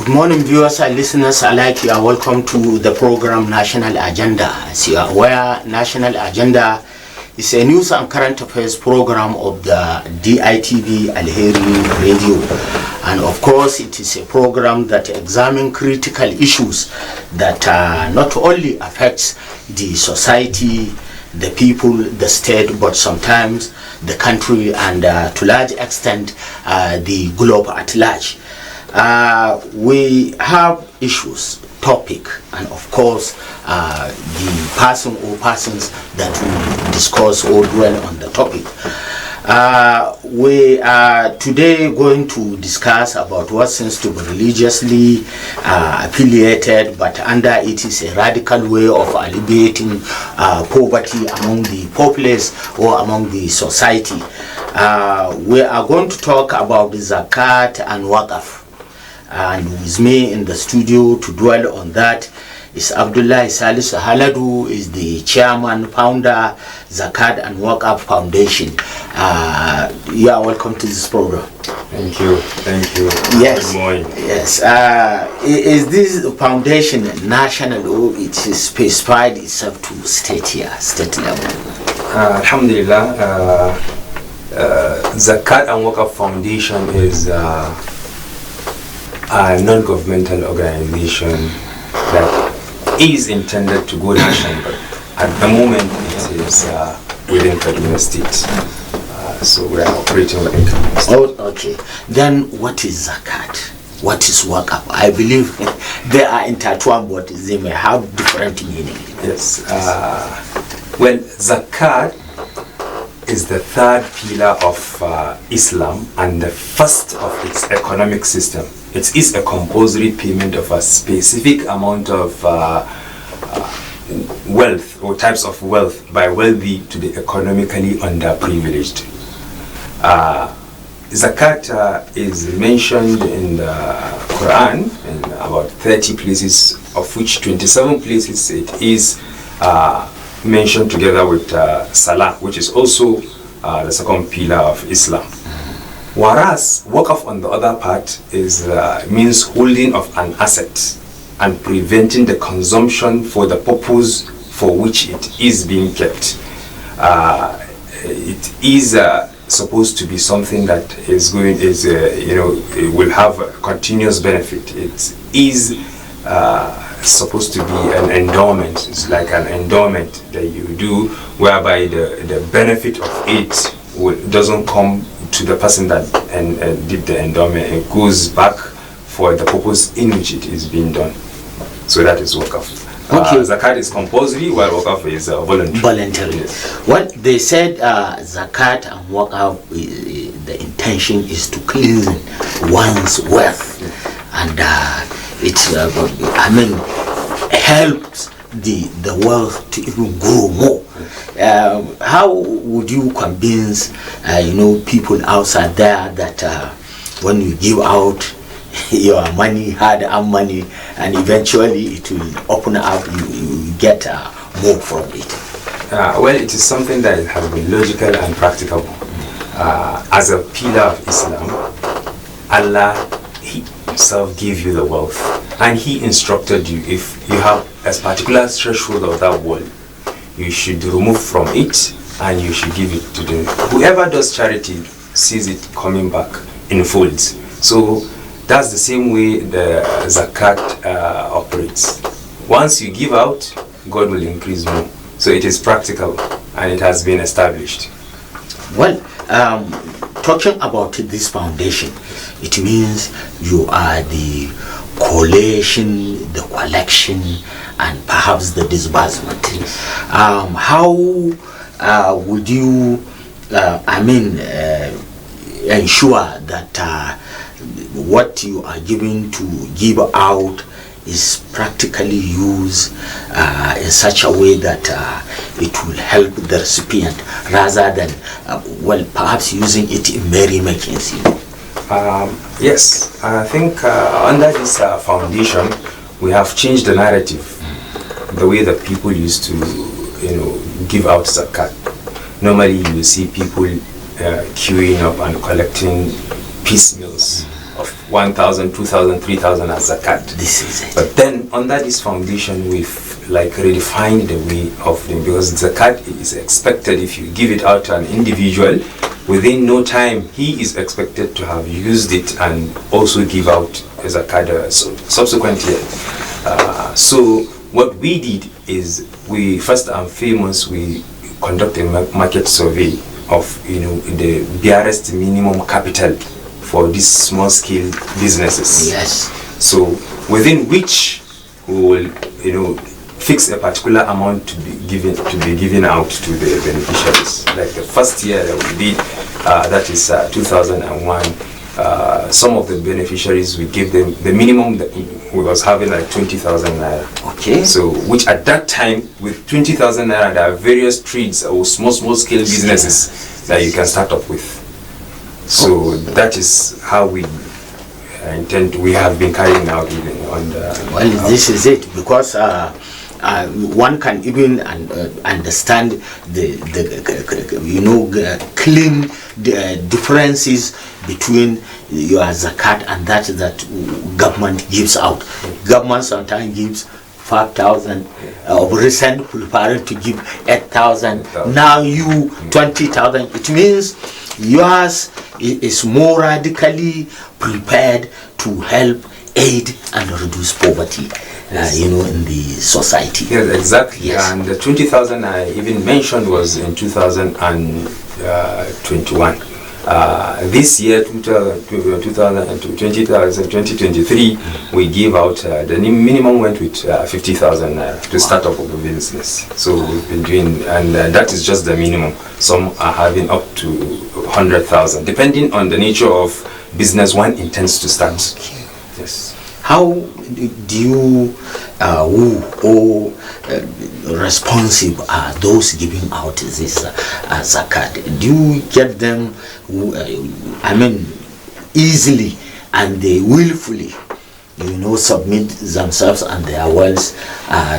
Good morning, viewers and listeners alike. You are welcome to the program National Agenda. As you are aware, National Agenda is a news and current affairs program of the DITV Alheri Radio. And of course, it is a program that examines critical issues that not only affects the society, the people, the state, but sometimes the country and to large extent the globe at large. We have issues, topic, and of course the person or persons that we discuss or dwell on the topic. We are today going to discuss about what seems to be religiously affiliated, but under it is a radical way of alleviating poverty among the populace or among the society. We are going to talk about the Zakat and Waqf. And with me in the studio to dwell on that is Abdullah Salisu Haladu, is the chairman, founder, Zakat and Waqf Foundation. You are welcome to this program. Thank you. Yes. Good morning. Yes. Is this foundation national or it is specified itself to state level? Alhamdulillah, Zakat and Waqf Foundation is a non-governmental organization that is intended to go national, but at the moment it is within Kaduna State. So we are operating within Kaduna State. Oh, okay. Then what is Zakat? What is Waqf? I believe they are intertwined, but they may have different meaning. Yes. Well, Zakat is the third pillar of Islam and the first of its economic system. It is a compulsory payment of a specific amount of wealth or types of wealth by wealthy to the economically underprivileged. Zakat is mentioned in the Quran in about 30 places, of which 27 places it is mentioned together with Salah, which is also the second pillar of Islam. Whereas Waqf on the other part is means holding of an asset and preventing the consumption for the purpose for which it is being kept. It is supposed to be something that is it will have a continuous benefit. It is supposed to be an endowment. It's like an endowment that you do, whereby the benefit of it doesn't come to the person that did the endowment. It goes back for the purpose in which it is being done. So that is Waqf. Okay. Zakat is compulsory, while Waqf is voluntary. Yes. What they said, Zakat and Waqf, the intention is to cleanse one's wealth, and it helps the wealth to even grow more. How would you convince people outside there that when you give out your money, hard-earned money, and eventually it will open up, you get more from it? Well, it is something that has been logical and practical. As a pillar of Islam, Allah Himself gave you the wealth, and He instructed you, if you have a particular threshold of that wealth, you should remove from it and you should give it to them. Whoever does charity sees it coming back in folds. So that's the same way the Zakat operates. Once you give out, God will increase more. So it is practical and it has been established. Well, talking about this foundation, it means you are the collation, the collection, and perhaps the disbursement. How would you, ensure that what you are giving to give out is practically used in such a way that it will help the recipient, rather than, perhaps using it in merrymakings? Yes, I think under this foundation, we have changed the narrative, the way that people used to, give out zakat. Normally, you see people queuing up and collecting piecemeals of 1,000, 2,000, 3,000 as zakat. This is it. But then under this foundation, we've like redefined the way of them, because zakat is expected, if you give it out to an individual, within no time he is expected to have used it and also give out a zakat subsequently. So what we did is, we first and famous, we conduct a market survey of the barest minimum capital for these small scale businesses. Yes. So within which we will fix a particular amount to be given out to the beneficiaries. Like the first year that we did, that is 2001. Some of the beneficiaries, we gave them the minimum that we was having, like 20,000 naira. Okay. So, which at that time, with 20,000 naira, there are various trades or small scale businesses that you can start up with. So that is how we we have been carrying out on the. Well, this is it, because one can even understand the clean differences between your zakat and that government gives out. Government sometimes gives 5,000, of recent preparing to give 8,000. Now you 20,000. It means yours is more radically prepared to help aid and reduce poverty. In the society. Yes, exactly. Yes. And the 20,000 I even mentioned was in 2021. This year, 2023, we gave out the minimum went with 50,000 naira to start up of a business. So we've been doing, and that is just the minimum. Some are having up to 100,000, depending on the nature of business one intends to start. Okay. Yes. How do you responsive are those giving out this zakat? Do you get them easily, and they willfully submit themselves and their wealth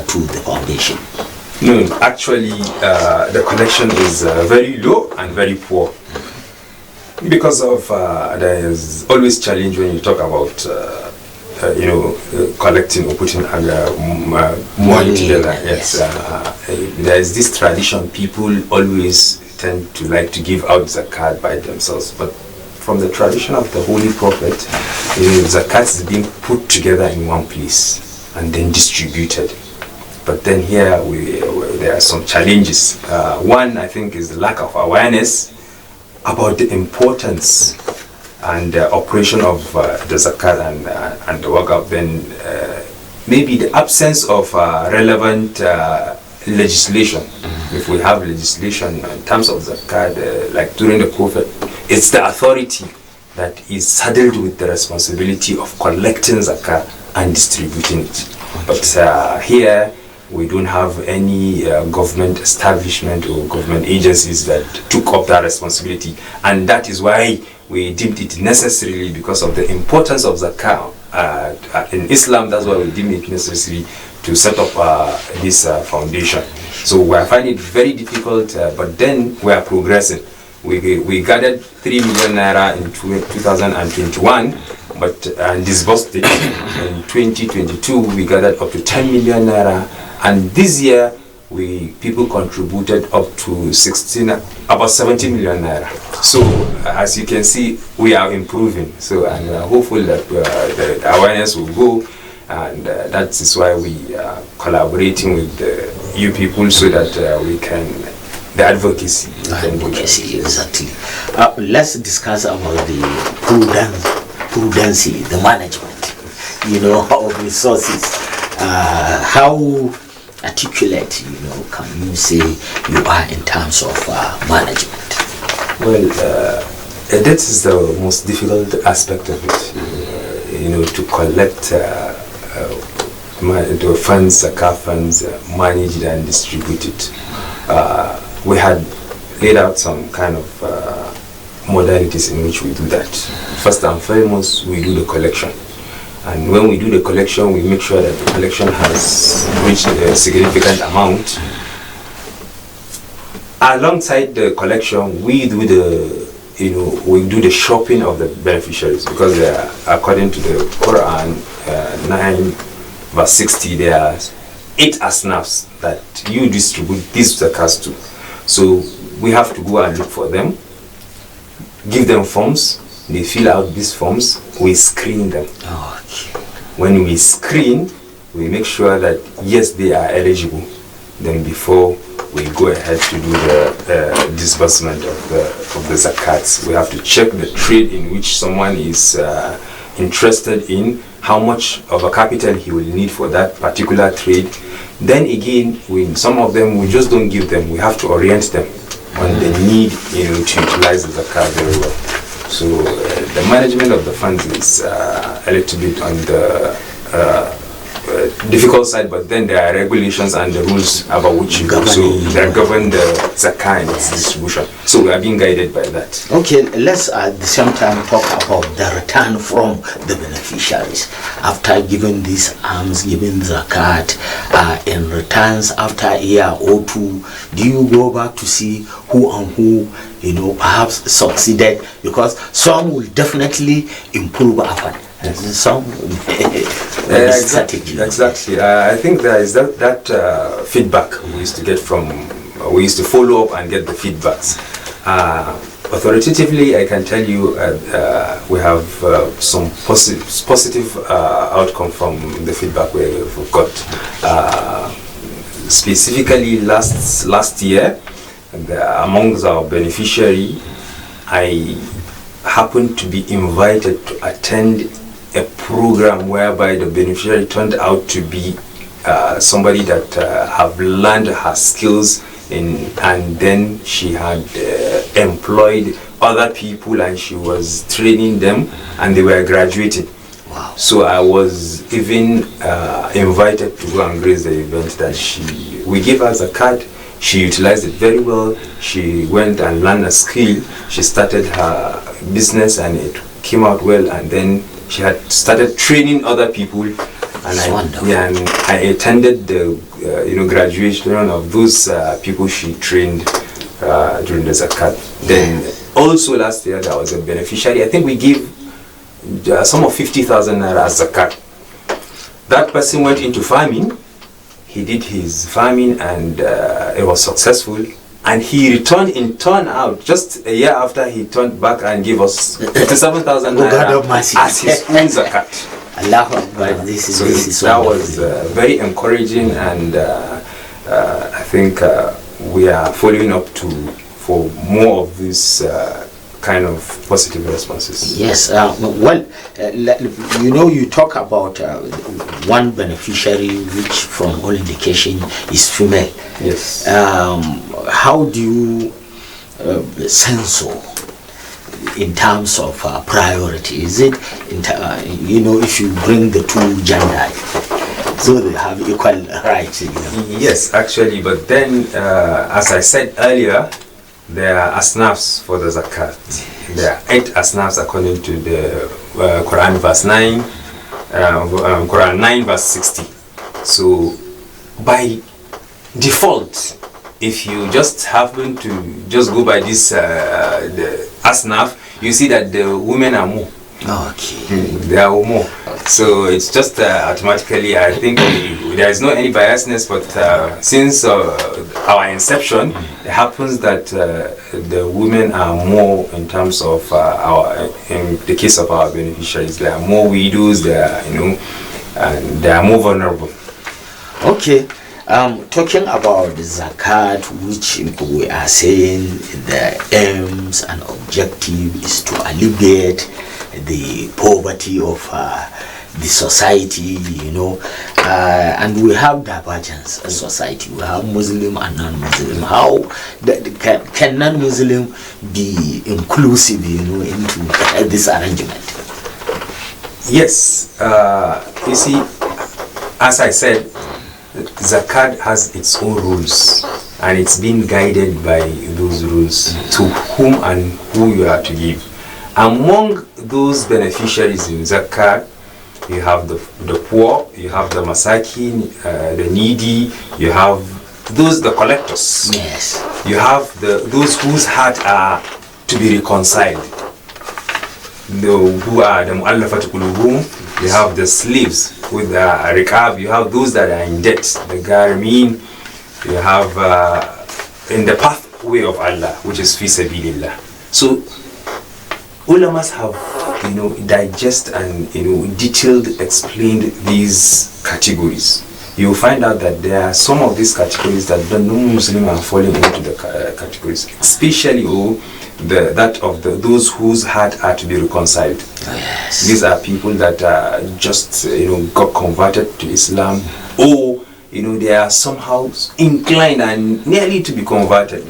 to the foundation? No, actually the collection is very low and very poor, because of there is always challenge when you talk about collecting or putting money together. Yes. There is this tradition, people always tend to like to give out zakat by themselves, but from the tradition of the Holy Prophet, zakat is being put together in one place and then distributed. But then here there are some challenges. One, I think, is the lack of awareness about the importance and operation of the zakat and the waqf. Then maybe the absence of relevant legislation. If we have legislation in terms of zakat, like during the Prophet, it's the authority that is saddled with the responsibility of collecting zakat and distributing it. But here we don't have any government establishment or government agencies that took up that responsibility, and that is why we deemed it necessarily, because of the importance of zakat in Islam. That's why we deemed it necessary to set up this foundation. So we are finding it very difficult, but then we are progressing. We gathered 3 million naira in 2021, but disbursed it. In 2022 we gathered up to 10 million naira, and this year people contributed up to about 70 million naira. So as you can see, we are improving. So and we are hopeful that the awareness will go, and that is why we are collaborating with you people, so that we can the advocacy. Exactly. Let's discuss about the prudency, the management, of resources. How articulate, can you say you are in terms of management? Well, that is the most difficult aspect of it. To collect the funds, zakat funds, manage it and distribute it. We had laid out some kind of modalities in which we do that. First and foremost, we do the collection. And when we do the collection, we make sure that the collection has reached a significant amount. Alongside the collection, we do the we do the shopping of the beneficiaries, because they are, according to the Quran 9 verse 60, there are 8 asnafs that you distribute these zakats to. So we have to go and look for them, give them forms, they fill out these forms, we screen them. Okay. When we screen, we make sure that yes, they are eligible. Then before we go ahead to do the disbursement of the zakats, we have to check the trade in which someone is interested in, how much of a capital he will need for that particular trade. Then again, some of them we just don't give them, we have to orient them on the need to utilize the zakat very well. So the management of the funds is a little bit on the difficult side, but then there are regulations and the rules about which you go, so that govern the zakat and its distribution. So we are being guided by that. Okay, let's at the same time talk about the return from the beneficiaries. After giving these alms, giving zakat, in returns after a year or two, do you go back to see who and who perhaps succeeded? Because some will definitely improve upon. Some exactly. I think there is that feedback we used to get from. We used to follow up and get the feedbacks. Authoritatively, I can tell you we have some positive outcome from the feedback we've got. Specifically, last year, amongst our beneficiary, I happened to be invited to attend a program whereby the beneficiary turned out to be somebody that have learned her skills and then she had employed other people and she was training them and they were graduating. Wow. So I was even invited to go and grace the event that we gave her zakat. She utilized it very well. She went and learned a skill. She started her business and it came out well, and then she had started training other people, and I attended the graduation of those people she trained during the zakat. Then also last year there was a beneficiary. I think we gave a sum of 50,000 naira as zakat. That person went into farming. He did his farming and it was successful. And he returned in turnout just a year after he turned back and gave us 57,000 naira as his own zakat. Allahu Akbar. This is that was very encouraging, and I think we are following up for more of these kind of positive responses. Yes, you talk about one beneficiary which from all indication is female. Yes. How do you censor in terms of priority? Is it if you bring the two genders, so they have equal rights? Yes, actually, but then as I said earlier, there are asnafs for the zakat. There are 8 asnafs according to the Quran verse 9, Quran 9 verse 60. So by default, if you just happen to just go by this the asnaf, you see that the women are more. Okay. They are more. So it's just automatically, I think there is no any biasness, but since our inception, it happens that the women are more in terms of in the case of our beneficiaries, there are more widows, they are, and they are more vulnerable. Okay. Talking about the zakat, which we are saying the aims and objective is to alleviate the poverty of the society, and we have divergence in society. We have Muslim and non-Muslim. How can non-Muslim be inclusive, into this arrangement? Yes, you see, as I said, zakat has its own rules, and it's being guided by those rules to whom and who you are to give. Among those beneficiaries in zakat, you have the poor, you have the masakin, the needy, you have the collectors. Yes. You have those whose heart are to be reconciled. Who are the mu'allafat qulubuhum, you have the slaves with the riqab, you have those that are in debt, the gharmin, you have in the pathway of Allah, which is fi sabilillah. So ulamas have digest and detailed explained these categories. You find out that there are some of these categories that the non-Muslim are falling into the categories, especially those whose heart are to be reconciled. Yes. These are people that just got converted to Islam, or they are somehow inclined and nearly to be converted.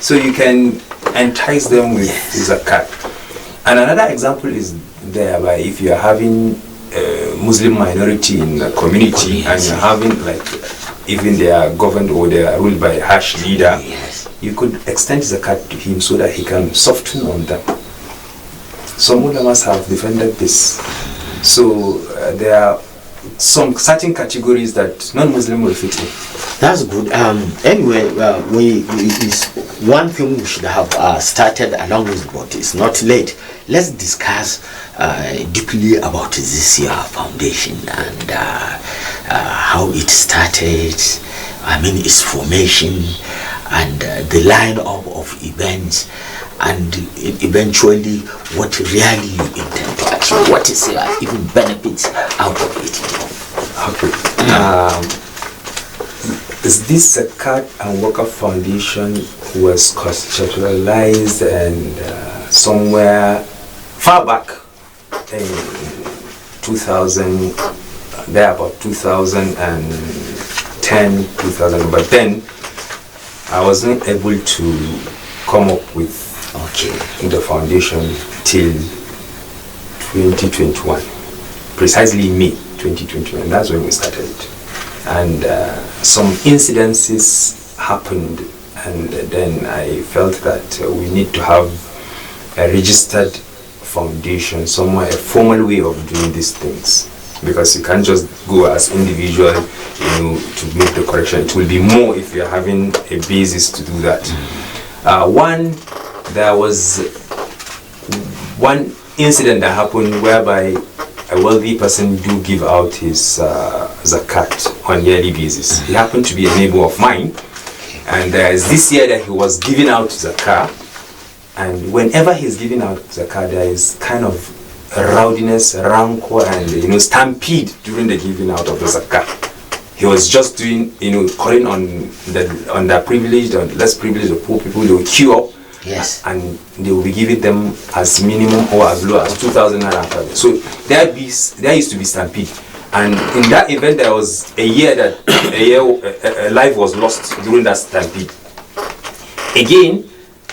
So you can entice them with zakat. And another example is thereby if you are having a Muslim minority in the community and you're having even they are governed or they are ruled by a harsh leader, you could extend zakat to him so that he can soften on them. Some ulamas have defended this. So there are some certain categories that non-Muslim will fit in. That's good. Anyway, is one thing we should have started along with, but it's not late. Let's discuss deeply about this year foundation and how it started. I mean, its formation and the line-up of events, and eventually what really you intend to achieve. What is even benefits out of it? Okay. This Zakat and Waqf Foundation was conceptualized and somewhere far back in 2000, there about 2010, 2000, but then I wasn't able to come up with the foundation till 2021, precisely May 2021. That's when we started it. And some incidences happened, and then I felt that we need to have a registered foundation, somewhere a formal way of doing these things, because you can't just go as individual to make the correction. It will be more if you're having a basis to do that. There was one incident that happened whereby a wealthy person do give out his zakat on yearly basis. He happened to be a neighbor of mine, and there is this year that he was giving out zakat, and whenever he's giving out zakat, there is kind of rowdiness, rancor, and stampede during the giving out of the zakat. He was just doing, calling on the privileged and less privileged, the poor people. They will queue up. Yes. And they will be giving them as minimum or as low as 2,000 naira. So there used to be stampede, and in that event there was a year that a life was lost during that stampede. Again,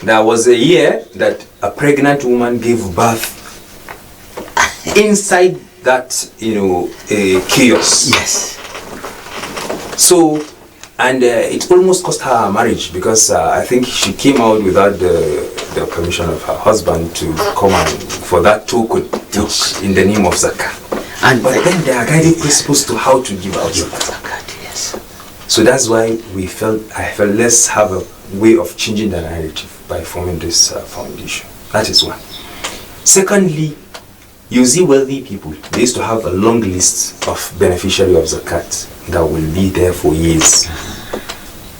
there was a year that a pregnant woman gave birth inside that a chaos. Yes. So. And it almost cost her marriage, because I think she came out without the permission of her husband to come and for that token in the name of zakah. But then there are guiding principles to how to give out zakat. Yes. So that's why I felt let's have a way of changing the narrative by forming this foundation. That is one. Secondly, you see wealthy people, they used to have a long list of beneficiaries of zakat that will be there for years.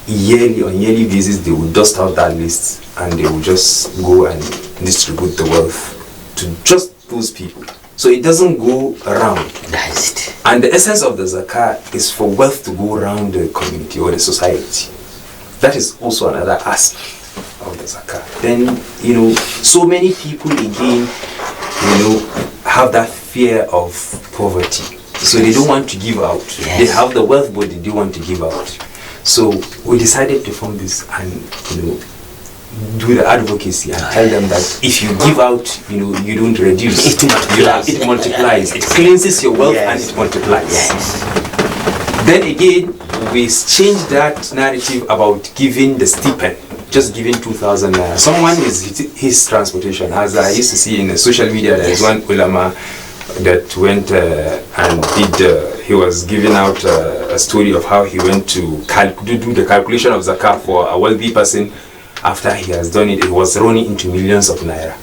On yearly basis, they will dust out that list and they will just go and distribute the wealth to just those people. So it doesn't go around. That's it. And the essence of the zakat is for wealth to go around the community or the society. That is also another aspect of the zakat. Then, so many people again, have that fear of poverty. So they don't want to give out. Yes. They have the wealth, but they don't want to give out. So we decided to form this and do the advocacy and tell them that if you give out, you don't reduce. It multiplies. It cleanses your wealth and it multiplies. Yes. Then again, we changed that narrative about giving the stipend. Just giving 2,000 naira. Someone is his transportation. As I used to see in the social media, there is one ulama that went and did. He was giving out a story of how he went to do the calculation of zakat for a wealthy person, After he has done it, it was running into millions of naira.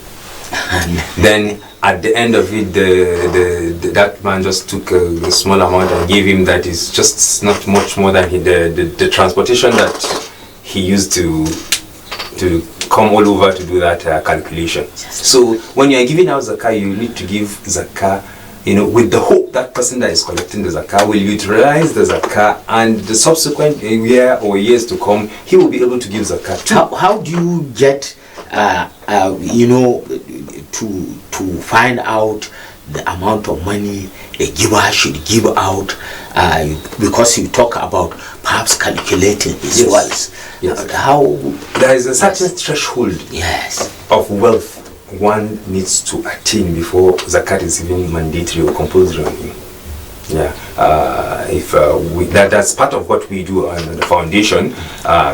Then at the end of it, that man just took a small amount and gave him that is just not much more than the transportation that he used to come all over to do that calculation. So when you are giving out zakah, you need to give zakah, with the hope that person that is collecting the zakah will utilize the zakah, and the subsequent year or years to come, he will be able to give zakah too. How do you get to find out the amount of money a giver should give out, because you talk about perhaps calculating his wealth? Yes. How there is a certain threshold of wealth one needs to attain before zakat is even mandatory or compulsory on him. That's part of what we do on the foundation,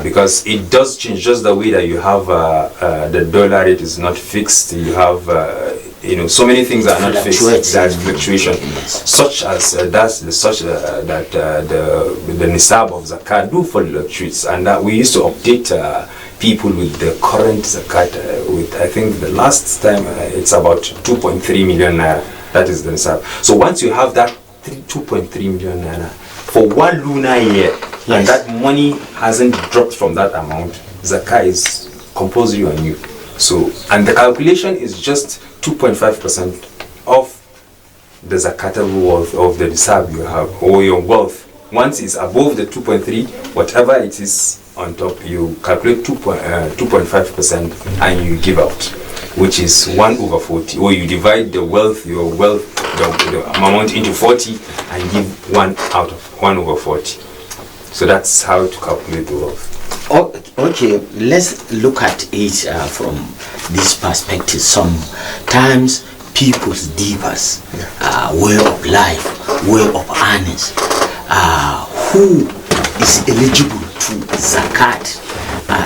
because it does change. Just the way that you have the dollar rate is not fixed, you have so many things are not fixed. There's fluctuation, such as the nisab of zakat do fluctuates, and that we used to update people with the current zakat. With I think the last time it's about 2.3 million naira. That is the nisab. So once you have that 2.3 million naira for one lunar year, and that money hasn't dropped from that amount, zakah is compulsory on you. So, and the calculation is just 2.5% of the zakatable wealth of the nisab you have, or your wealth. Once it's above the 2.3, whatever it is on top, you calculate 2.5% and you give out, which is 1/40, or you divide the wealth, your wealth, the amount into 40 and give 1/40. So that's how to calculate the wealth. Okay, let's look at it from this perspective. Sometimes people's differs, way of life, way of earnings. Who is eligible to zakat?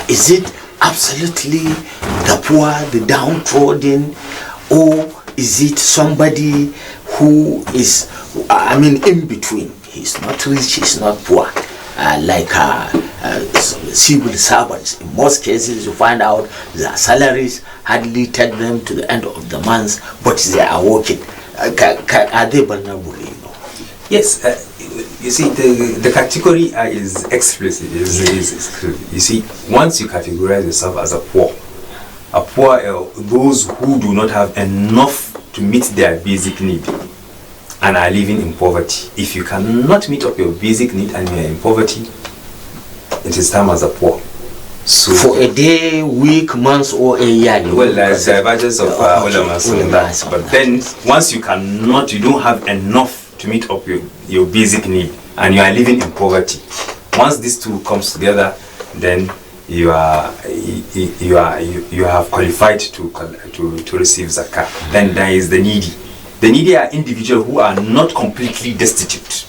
Is it absolutely the poor, the downtrodden, or is it somebody who is, in between? He's not rich, he's not poor, like civil servants. In most cases, you find out their salaries hardly take them to the end of the month, but they are working. Are they vulnerable? Yes. You see, the category is explicit. You see, once you categorize yourself as a poor those who do not have enough to meet their basic need and are living in poverty. If you cannot meet up your basic need and you are in poverty, it is termed as a poor. So for a day, week, month, or a year. Well, there's divergence of ulama on that. But then, once you don't have enough to meet up your basic need and you are living in poverty, once these two comes together, then you have qualified to receive zakah. Then there is the needy. The needy are individuals who are not completely destitute.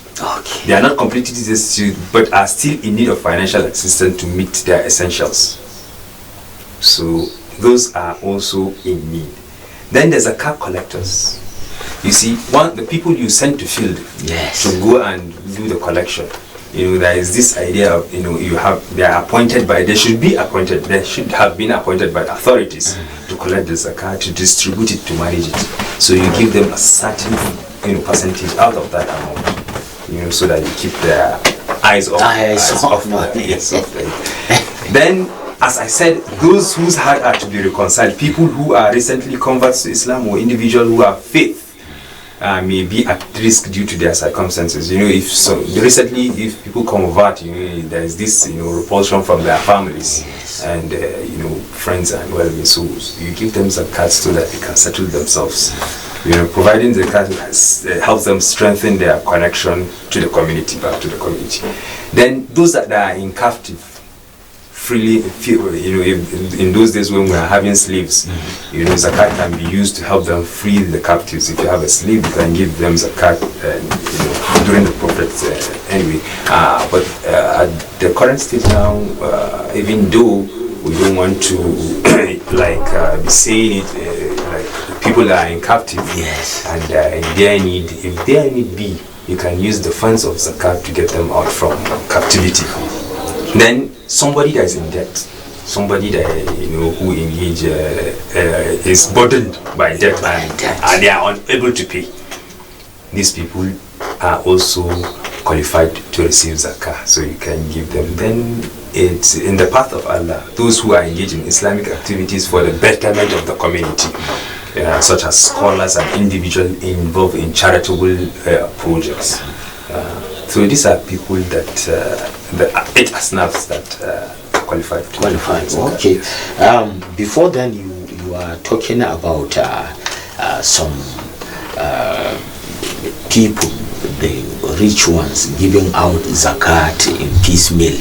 They are not completely destitute, but are still in need of financial assistance to meet their essentials. So those are also in need. Then there's zakat collectors. You see, the people you send to field to go and do the collection. There is this idea of, they are appointed by, they should have been appointed by authorities to collect the zakat, to distribute it, to manage it. So you give them a certain, percentage out of that amount, so that you keep their eyes off. Then, as I said, those whose heart are to be reconciled, people who are recently converts to Islam, or individuals who have faith, may be at risk due to their circumstances. Recently, if people convert, there is this, repulsion from their families and friends and well-being. So you give them zakat so that they can settle themselves. Providing zakat helps them strengthen their connection to the community, back to the community. Then those that are in captive, freely, in those days when we are having slaves, zakat can be used to help them free the captives. If you have a slave, you can give them zakat during the prophet anyway. But at the current stage now, even though we don't want to be saying it like people are in captive and in their need, if their need be, you can use the funds of zakat to get them out from captivity. Then somebody that is in debt, somebody that who engage is burdened by debt and they are unable to pay. These people are also qualified to receive zakah, so you can give them. Then it's in the path of Allah, those who are engaged in Islamic activities for the betterment of the community, such as scholars and individuals involved in charitable projects. So these are people that the 8 asnafs that are qualified. Okay. Before then, you are talking about some people, the rich ones, giving out zakat in piecemeal.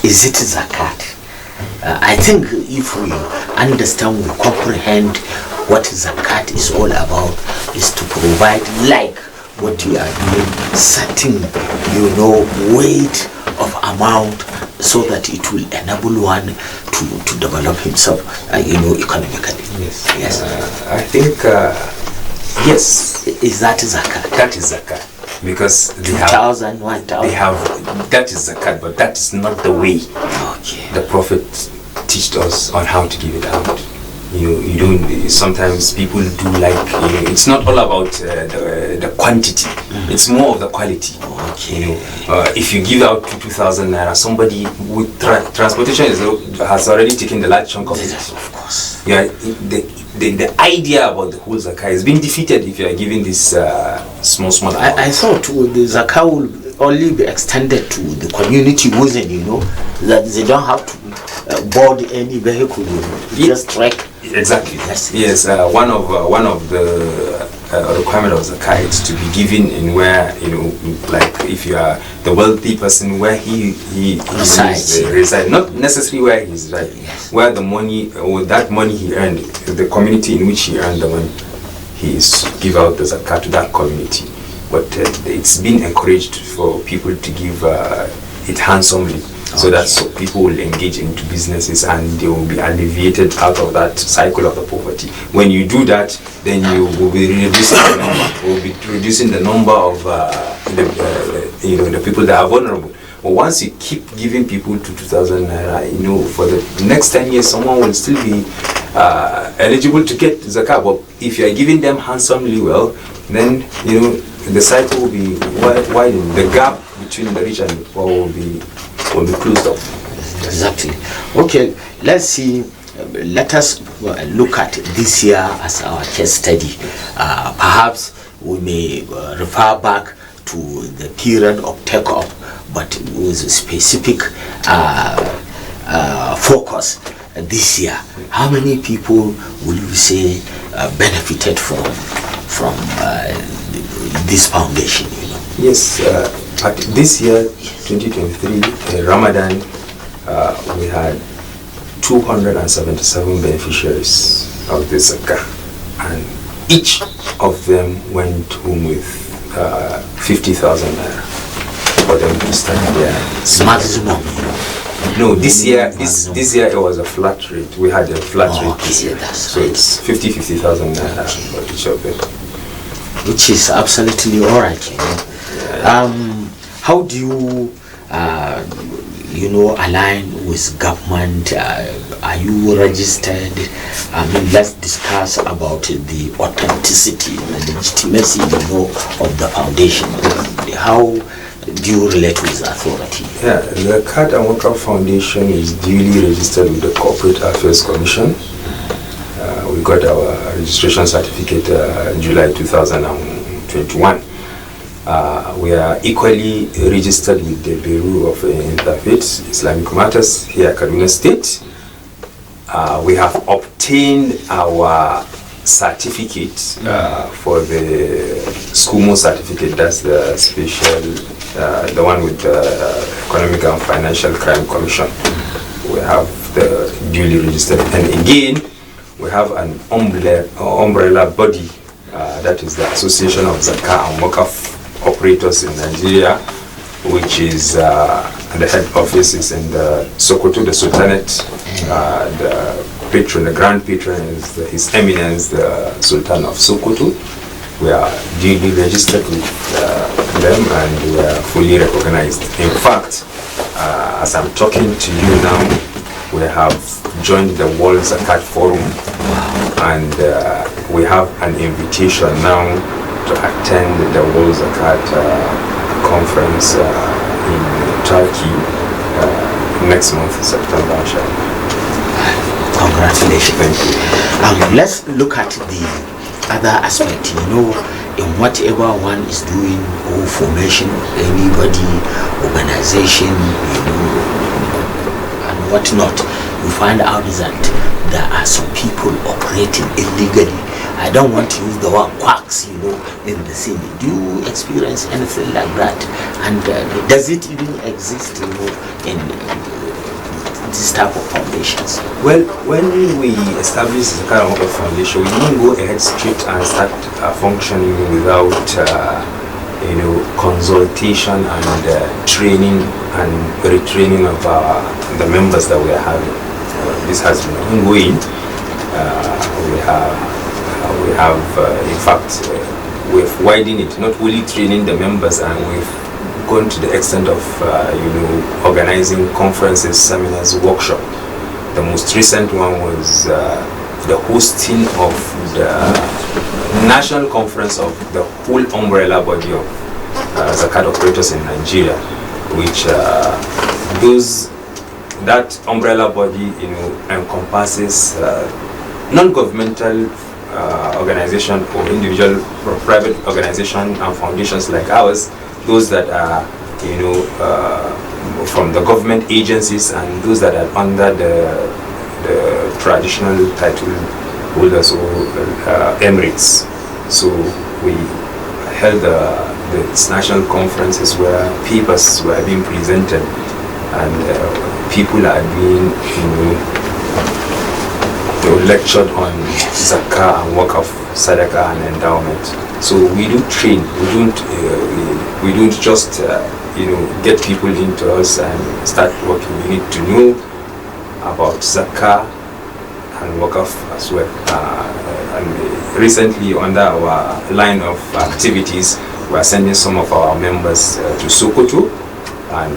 Is it zakat? I think if we understand, we comprehend what zakat is all about, is to provide, like what you are doing, certain weight of amount, so that it will enable one to develop himself economically. Yes. I think yes. Is that zakat? That is zakat, because they 2,000, 1,000. They have, that is zakat, but that is not the way. Okay. The Prophet taught us on how to give it out. You don't. Sometimes people do like. It's not all about the quantity. It's more of the quality. Okay. If you give out 2,000 naira, somebody with transportation has already taken the large chunk of it. Of course. Yeah. The idea about the whole zakah is being defeated if you are giving this small. I thought the zakah will only be extended to the community within, that they don't have to board any vehicle, just trek. Exactly. Yes. One of the requirement of zakah is to be given in where like if you are the wealthy person, where he reside, not necessarily where he's right, where the money or that money he earned, the community in which he earned the money, he is give out the zakah to that community. But it's been encouraged for people to give it handsomely, so that people will engage into businesses and they will be alleviated out of that cycle of the poverty. When you do that, then you will be reducing the number of the people that are vulnerable. But once you keep giving people to 2,000 naira, for the next 10 years, someone will still be eligible to get zakah. But if you are giving them handsomely well, then the cycle will be widened. The gap between the rich and the poor will be closed up. Exactly. Okay, let's see. Let us look at this year as our case study. Perhaps we may refer back to the period of take-up, but with a specific focus this year. How many people will you say benefited from this foundation? Yes. This year, 2023, Ramadan, we had 277 beneficiaries of the zakah, and each of them went home with 50,000 naira for them to start their maximum. No, this year it was a flat rate. We had a flat rate this year, so right. It's 50,000 naira for each of them, which is absolutely all right. How do you align with government? Are you registered? Let's discuss about the authenticity and legitimacy of the foundation. How do you relate with authority? Yeah, the Zakat and Waqf Foundation is duly registered with the Corporate Affairs Commission. We got our registration certificate July 2021. We are equally registered with the Bureau of Interfaith Islamic Matters here at Kaduna State. We have obtained our certificate for the SCUMO certificate. That's the special, the one with the Economic and Financial Crime Commission. We have the duly registered, and again we have an umbrella body, that is the Association of Zakat and Waqf Operators in Nigeria, which is the head office is in the Sokoto, the Sultanate. The grand patron is His Eminence, the Sultan of Sokoto. We are duly registered with them, and we are fully recognized. In fact, as I'm talking to you now, we have joined the World Zakat Forum, and we have an invitation now to attend the World Zakat conference in Turkey next month, September. Congratulations. Thank you. Let's look at the other aspect, in whatever one is doing, or formation, anybody, organization, and whatnot, you find out that there are some people operating illegally. I don't want to use the word quacks, in the city. Do you experience anything like that? And does it even exist, in this type of foundations? Well, when we established the Zakat and Waqf Foundation, we didn't go ahead straight and start functioning without, consultation and training and retraining of the members that we are having. This has been ongoing. We have, in fact, we've widened it, not only training the members, and we've gone to the extent of, organizing conferences, seminars, workshops. The most recent one was the hosting of the national conference of the whole umbrella body of Zakat operators in Nigeria, which that umbrella body, encompasses non-governmental organization or individual or private organization and foundations like ours, those that are from the government agencies, and those that are under the traditional title holders or emirates. So we held the national conferences where papers were being presented, and people are being lectured on Zakat and Waqf, Sadaqah and endowment. So we do train. We don't just get people into us and start working. We need to know about Zakat and Waqf as well. And recently, under our line of activities, we are sending some of our members to Sokoto and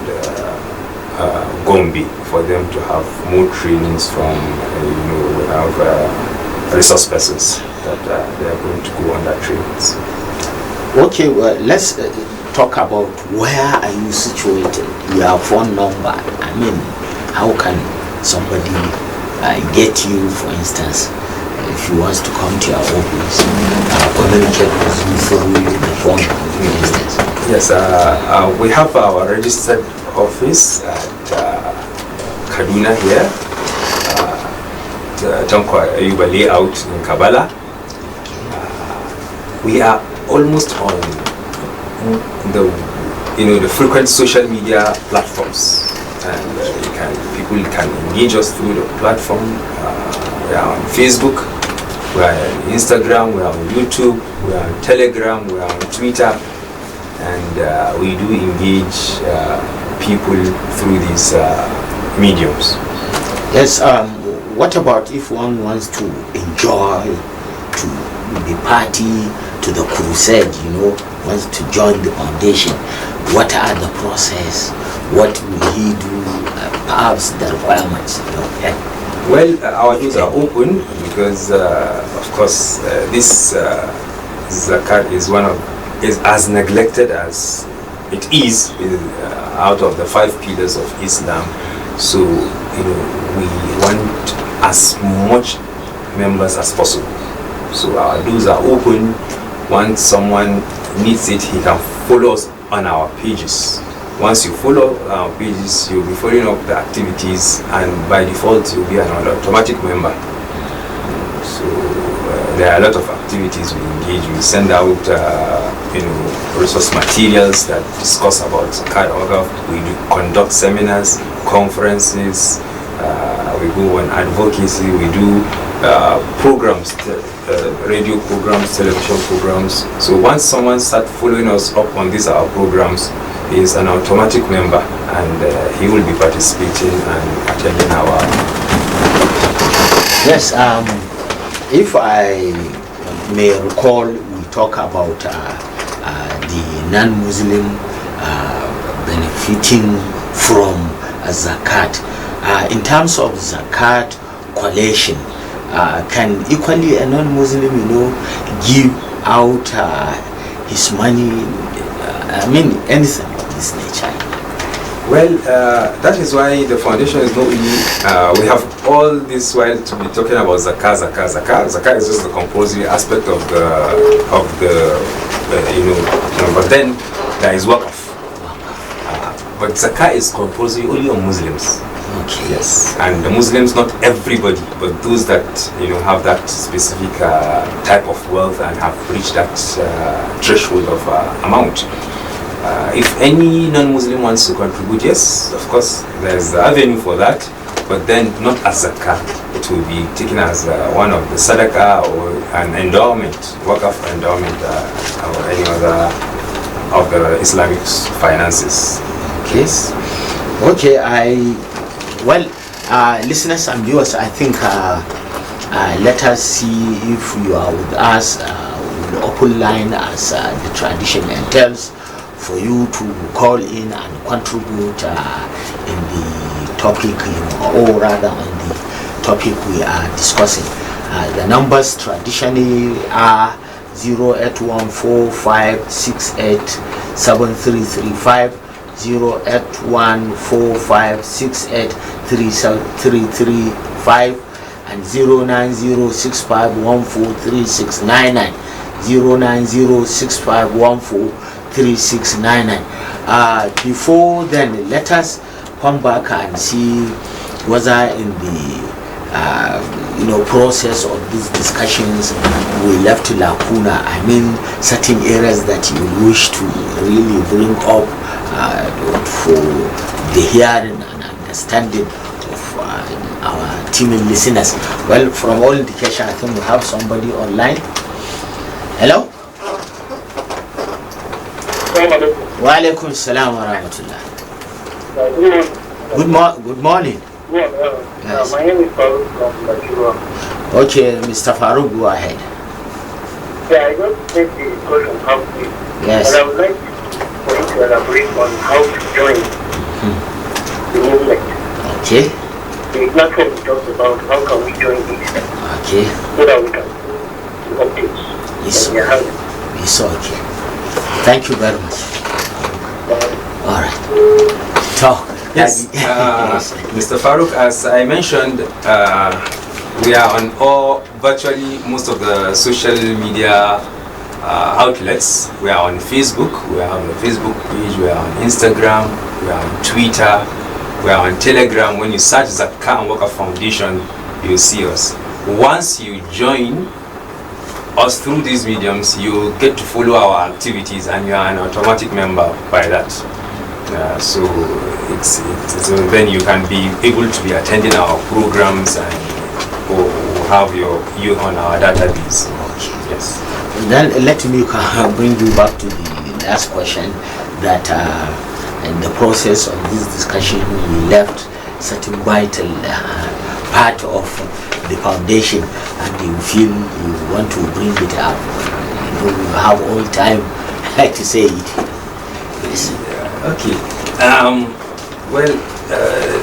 Gombe for them to have more trainings from, we have resource persons that they are going to go on that trainings. Okay, well, let's talk about where are you situated, your phone number. I mean, how can somebody get you, for instance, if he wants to come to your office, communicate with you through the phone, for instance? Yes, we have our registered office at Kaduna here, the Tankwa Ayuba layout in Kabbalah. We are almost on the frequent social media platforms, and people can engage us through the platform. We are on Facebook, we are on Instagram, we are on YouTube, we are on Telegram, we are on Twitter, and we do engage people through these mediums. Yes. What about if one wants to enjoy, to be party to the crusade, wants to join the foundation? What are the process? What will he do? Perhaps the requirements. Well, our doors are open because, of course, this zakat is as neglected as it is out of the 5 pillars of Islam. So, we want as much members as possible. So our doors are open. Once someone needs it, he can follow us on our pages. Once you follow our pages, you'll be following up the activities, and by default you'll be an automatic member. So there are a lot of activities we engage. We send out resource materials that discuss about Zakat and Waqf. We do conduct seminars, conferences, we go on advocacy, we do programs, radio programs, television programs. So once someone starts following us up on these our programs, he is an automatic member, and he will be participating and attending our. Yes, if I may recall, we talk about the non-Muslim benefiting from zakat. In terms of zakat collation, can equally a non-Muslim, give out his money? I mean, anything of this nature. Well, that is why the foundation is not really. We have all this while to be talking about zakah. Zakah is just the compulsory aspect of the But then there is waqf. But zakah is compulsory only on Muslims. Okay. Yes, and the Muslims, not everybody, but those that have that specific type of wealth and have reached that threshold of amount. If any non-Muslim wants to contribute, yes, of course, there's the avenue for that, but then not as zakah. It will be taken as one of the sadaqah or an endowment, waqf endowment, or any other of the Islamic finances. Yes. Okay. Listeners and viewers, I think let us see if you are with us with the open line as the tradition entails, for you to call in and contribute in the topic, or rather on the topic we are discussing. The numbers traditionally are 08145687335, 08145683335, and 09065143699, 09065143699. Before then, let us come back and see whether in the process of these discussions we left lacuna. I mean, certain areas that you wish to really bring up for the hearing and understanding of our teaming listeners. Well, from all indication, I think we have somebody online. Hello? Wa alaikum salam wa rahmatullah. Good morning. Yes. My name is Farouk from Nigeria. Okay, Mr. Farouk, go ahead. Yeah, I don't take the discussion halfway. Yes. But I would like for you to elaborate on how to join the movement. Okay. The platform talks about how can we join this, Okay. so that we can do updates. It's And we are having. okay. Thank you very much. All right. Talk. Yes, Mr. Farouk, as I mentioned, we are on virtually most of the social media outlets. We are on Facebook, we are on the Facebook page, we are on Instagram, we are on Twitter, we are on Telegram. When you search Zakat and Waqf Foundation, you'll see us. Once you join us through these mediums, you get to follow our activities and you are an automatic member by that. So then you can be able to be attending our programs and or have you on our database. Okay. Yes. Then let me bring you back to the last question, that in the process of this discussion we left certain vital part of the foundation, and you feel you want to bring it up. You have all time to say it. Yes. Okay.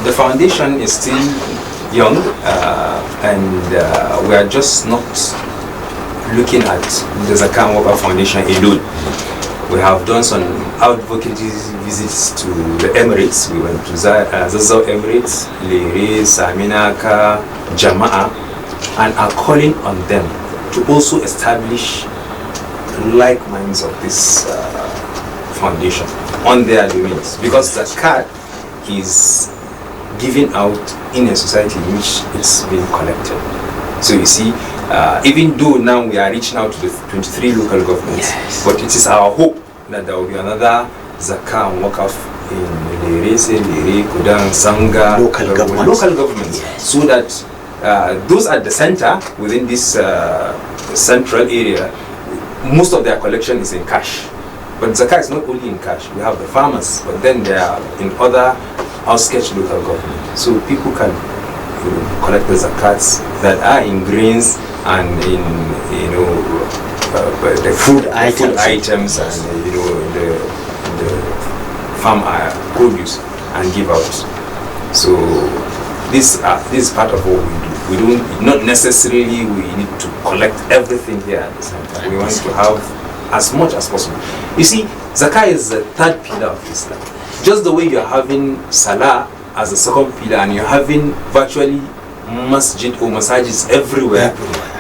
The foundation is still young, and we are just not looking at the Zakat and Waqf Foundation alone. We have done some advocacy visits to the Emirates. We went to Zazzau Emirates, Lere, Saminaka, Jama'a, and are calling on them to also establish like minds of this foundation on their domains, because zakat is given out in a society in which it's being collected. So you see, even though now we are reaching out to the 23 local governments, yes, but it is our hope that there will be another Zakat and Waqf in Lere, Kudan, Sanga, local governments, yes, so that those at the center, within this central area, most of their collection is in cash. But zakat is not only in cash. We have the farmers, but then they are in other outskirts local government. So people can collect the zakats that are in grains and in the food items yes, and the farm produce, and give out. So this is part of what we do. We don't, not necessarily we need to collect everything here at the same time. We want to have as much as possible. You see, zakah is the third pillar of Islam. Just the way you're having salah as a second pillar and you're having virtually masjid or masajis everywhere,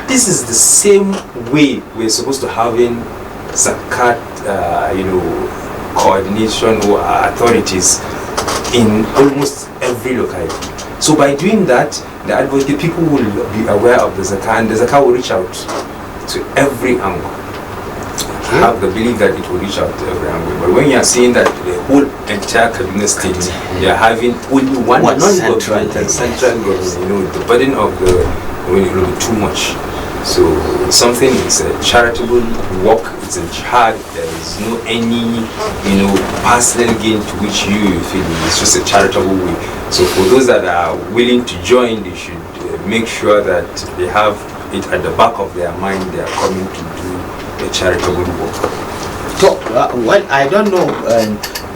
this is the same way we're supposed to having zakat, coordination or authorities in almost every locality. So by doing that, the people will be aware of the zakah, and the zakah will reach out to every angle. I have the belief that it will reach out to every angle. But when you are seeing that the whole entire cabinet state, they are having only one non-governmental central government, the burden of the will be too much. So something is a charitable work, it's a jihad, there is no any personal gain to which you feel it's just a charitable way. So for those that are willing to join, they should make sure that they have it at the back of their mind, they are coming to do a charitable work. So, well, I don't know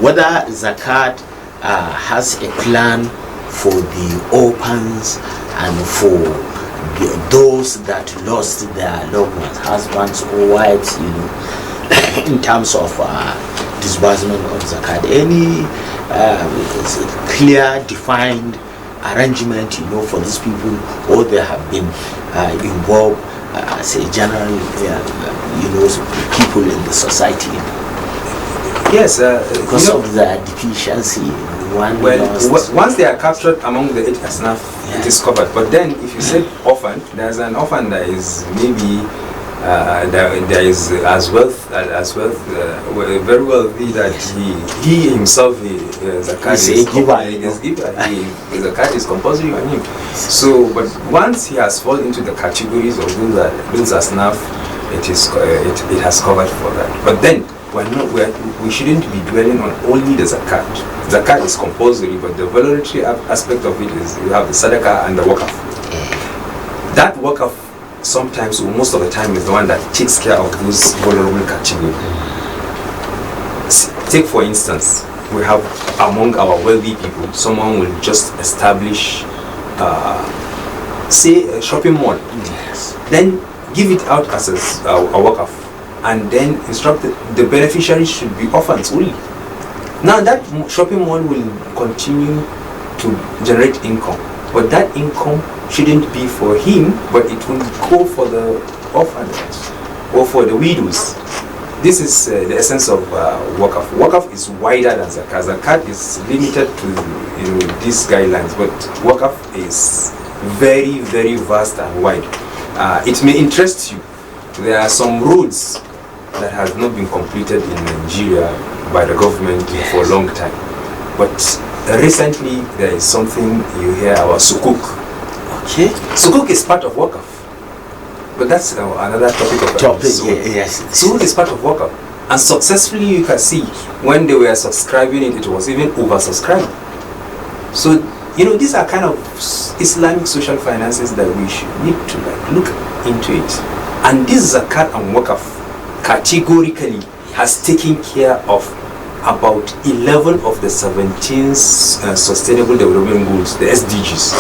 whether Zakat has a plan for the orphans and for those that lost their loved ones, husbands or wives, in terms of disbursement of zakat. Any clear, defined arrangement, for these people, or they have been involved as a general, people in the society. Yes, because of the deficiency. Once they are captured among the 8 asnaf, it is covered. But then, if you said orphan, there's an orphan that is maybe there is as very wealthy that he himself zakat is giver. Zakat is compulsory on him. So, but once he has fallen into the categories of those asnaf, it has covered for that. But then we shouldn't be dwelling on only the zakat. Zakat is compulsory, but the voluntary aspect of it is you have the sadaqah and the waqf. That waqf sometimes, or most of the time, is the one that takes care of those vulnerable categories. Take for instance, we have among our wealthy people, someone will just establish, say, a shopping mall. Yes. Then give it out as a waqf, and then instruct the beneficiaries should be orphans only. Now that shopping mall will continue to generate income, but that income shouldn't be for him, but it will go for the orphans or for the widows. This is the essence of waqf. Waqf is wider than zakat. Zakat is limited to these guidelines, but waqf is very, very vast and wide. It may interest you. There are some roads that have not been completed in Nigeria by the government for a long time. But recently there is something you hear about sukuk. Okay. Sukuk is part of waqf. But that's another topic of yes. Sukuk is part of waqf. And successfully you can see when they were subscribing it was even oversubscribed. So these are kind of Islamic social finances that we should need to look into it. And this zakat and waqf categorically has taken care of about 11 of the 17 sustainable development goals, the SDGs.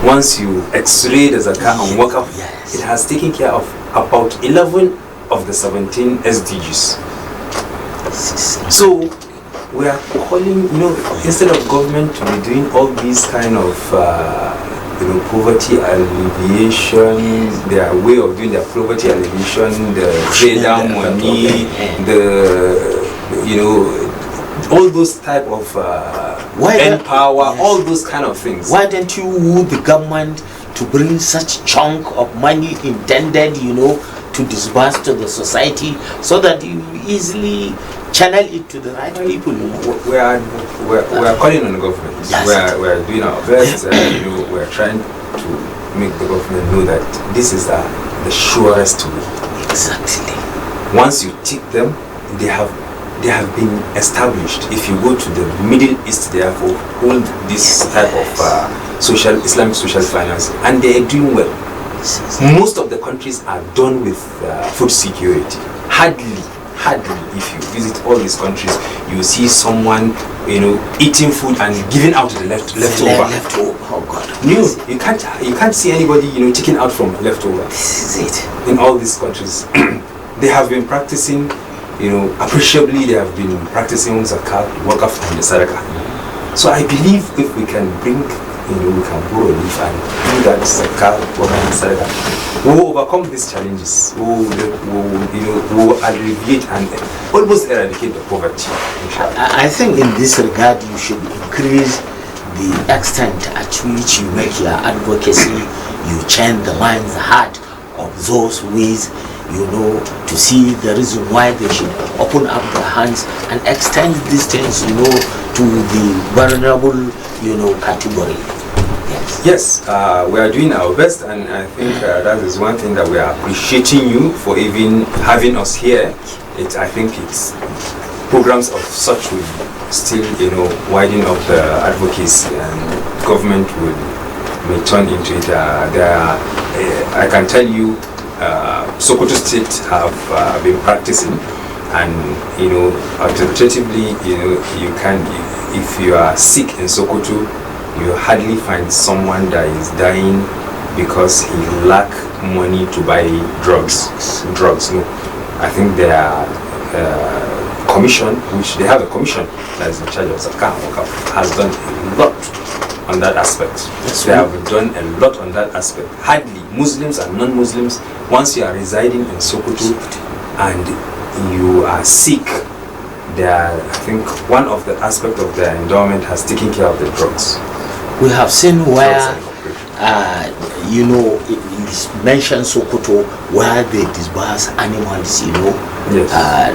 Once you x-ray the zakat and waqf, it has taken care of about 11 of the 17 SDGs. So we are calling, instead of government to be doing all these kind of poverty alleviation, their way of doing their poverty alleviation, the trader money, all those type of empower, all those kind of things. Why don't you woo the government to bring such chunk of money intended, to disburse to the society, so that you easily channel it to the right people? We are calling on the government. Yes. We are doing our best. We are trying to make the government know that this is the surest way. Exactly. Once you tick them, they have been established. If you go to the Middle East, they have all this type of Islamic social finance, and they are doing well. Most of the countries are done with food security. Hardly hardly, if you visit all these countries, you see someone, eating food and giving out the leftover. Leftover. Oh God. You can't see anybody, taking out from leftover. This is it. In all these countries, they have been practicing, appreciably they have been practicing Zakat, Waqf and the Sadaqah. So I believe if we can bring, we can grow a leaf and do that Zakat, Waqf and Sadaqah, we will overcome these challenges. We will alleviate and almost eradicate the poverty. I think in this regard you should increase the extent at which you make your advocacy, you change the minds, the heart of those who is, to see the reason why they should open up their hands and extend these things, to the vulnerable, category. Yes, we are doing our best, and I think that is one thing that we are appreciating you for even having us here. I think it's programs of such will still, widen up the advocacy, and government may turn into it. I can tell you, Sokoto State have been practicing, and alternatively, you can, if you are sick in Sokoto, you hardly find someone that is dying because he lack money to buy drugs. No, I think they are commission, which they have a commission that is in charge of Zakat and Waqf, has done a lot on that aspect. They have done a lot on that aspect. Hardly Muslims and non-Muslims, once you are residing in Sokoto and you are sick, I think one of the aspects of their endowment has taken care of the drugs. We have seen where, it's mentioned Sokoto, where they disburse animals,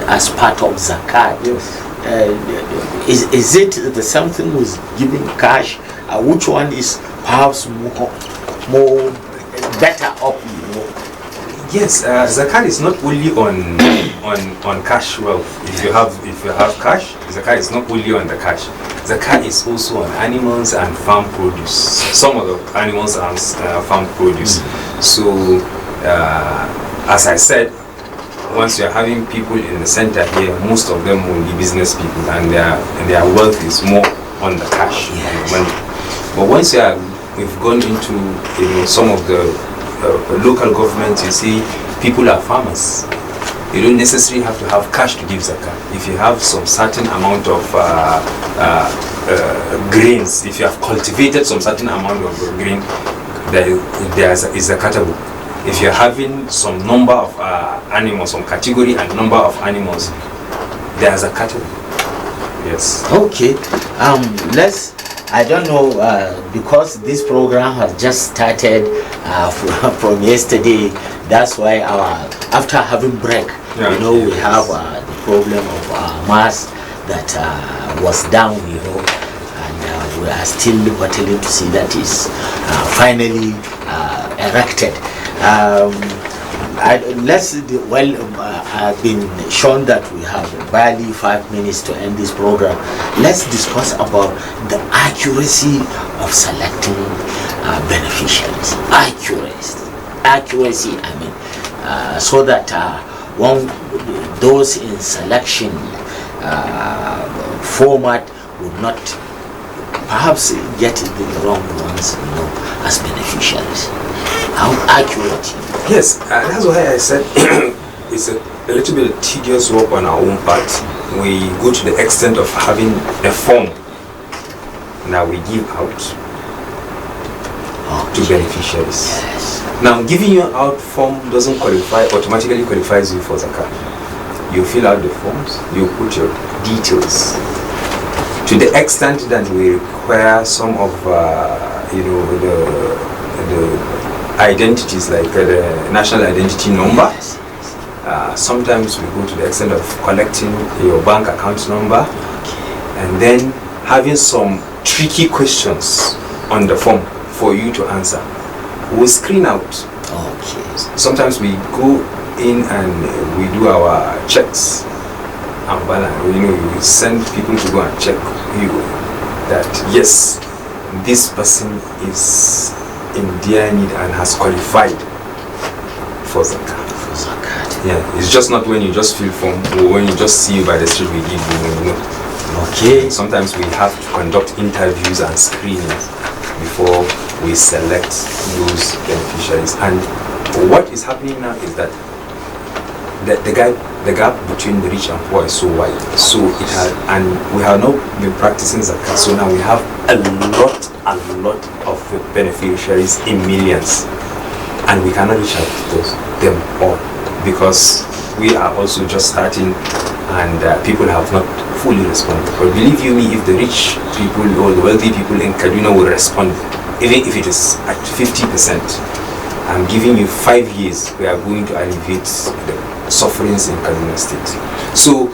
as part of Zakat. Yes. Is it the same thing with giving cash? Which one is perhaps more better up, Yes, Zakat is not only on cash wealth. If you have cash, Zakat is not only on the cash. Zakat is also on animals and farm produce. Some of the animals and farm produce. So, as I said, once you are having people in the center here, most of them will be business people, and their wealth is more on the cash, on the money. But once we've gone into some of the local governments, you see people are farmers. You don't necessarily have to have cash to give zakat. If you have some certain amount of grains, if you have cultivated some certain amount of grain, there is zakatable. If you're having some number of animals, some category and number of animals, there is zakatable. Yes. Okay. I don't know, because this program has just started from yesterday. That's why after having break, we have the problem of mass that was down, and we are still battling to see that is finally erected. I've been shown that we have barely 5 minutes to end this program. Let's discuss about the accuracy of selecting beneficiaries. Accuracy, so that those in selection format would not perhaps get the wrong ones, as beneficiaries. How accurate? Yes, that's why I said it's a little bit tedious work on our own part. We go to the extent of having a form that we give out to beneficiaries. Yes. Now, giving you out form doesn't automatically qualifies you for zakat. You fill out the forms, you put your details. To the extent that we require some of the identities, like the national identity number. Yes. Sometimes we go to the extent of collecting your bank account number, and then having some tricky questions on the form for you to answer. We'll screen out. Okay. Sometimes we go in and we do our checks and balance. We send people to go and check you that yes, this person is in their need and has qualified for zakat. Yeah, it's just not when you just fill form or when you just see you by the street we give you. Okay. Sometimes we have to conduct interviews and screenings before we select those beneficiaries. And what is happening now is that the gap between the rich and poor is so wide. So it has, and we have not been practicing zakat. So now we have a lot of beneficiaries in millions, and we cannot reach out to them all because we are also just starting, and people have not fully responded. But believe you me, if the rich people or the wealthy people in Kaduna will respond, even if it is at 50%, I'm giving you 5 years, we are going to alleviate the sufferings in Kaduna State. So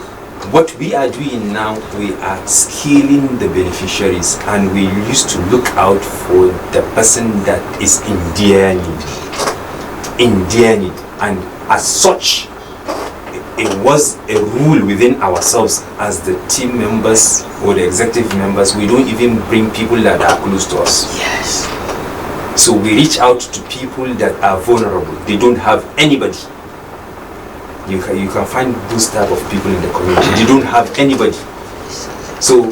what we are doing now, we are scaling the beneficiaries, and we used to look out for the person that is in their need. And as such, it was a rule within ourselves as the team members or the executive members. We don't even bring people that are close to us. Yes. So we reach out to people that are vulnerable. They don't have anybody. You can find those type of people in the community. They don't have anybody. So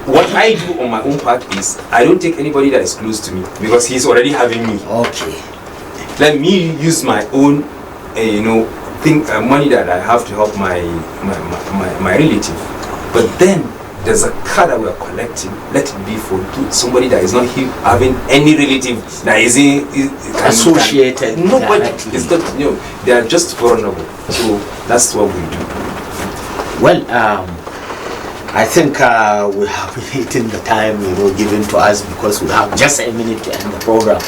what I do on my own part is I don't take anybody that is close to me because he's already having me. Okay. Let me use my own, money that I have to help my relative. But then there's a card that we are collecting. Let it be for somebody that is not having any relative that is associated. Nobody. It's not. They are just vulnerable. So that's what we do. Well, I think we have been hitting the time given to us because we have just a minute to end the program.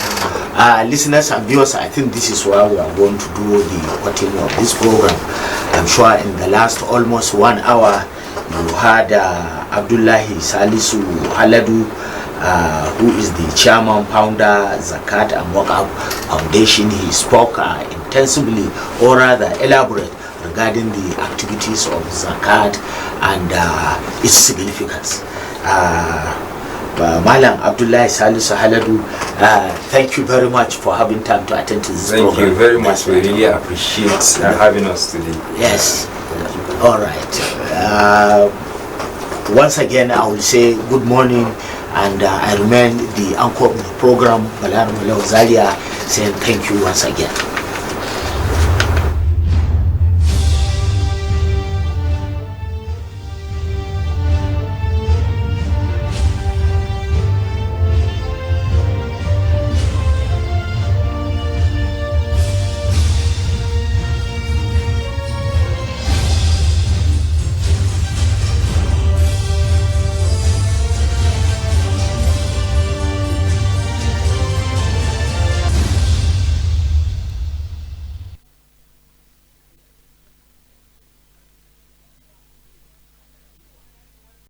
Listeners and viewers, I think this is where we are going to do the continuing of this program. I'm sure in the last almost 1 hour you had Abdullahi Salisu Haladu, who is the chairman, founder, Zakat and Waqf Foundation. He spoke intensively, or rather elaborate, regarding the activities of Zakat and its significance. Malam Abdullahi Salisu Haladu, thank you very much for having time to attend to this program. Thank you very much. We really appreciate having us today. Yes. All right. Once again, I will say good morning, and I remain the anchor of the program, Balar Zalia, saying thank you once again.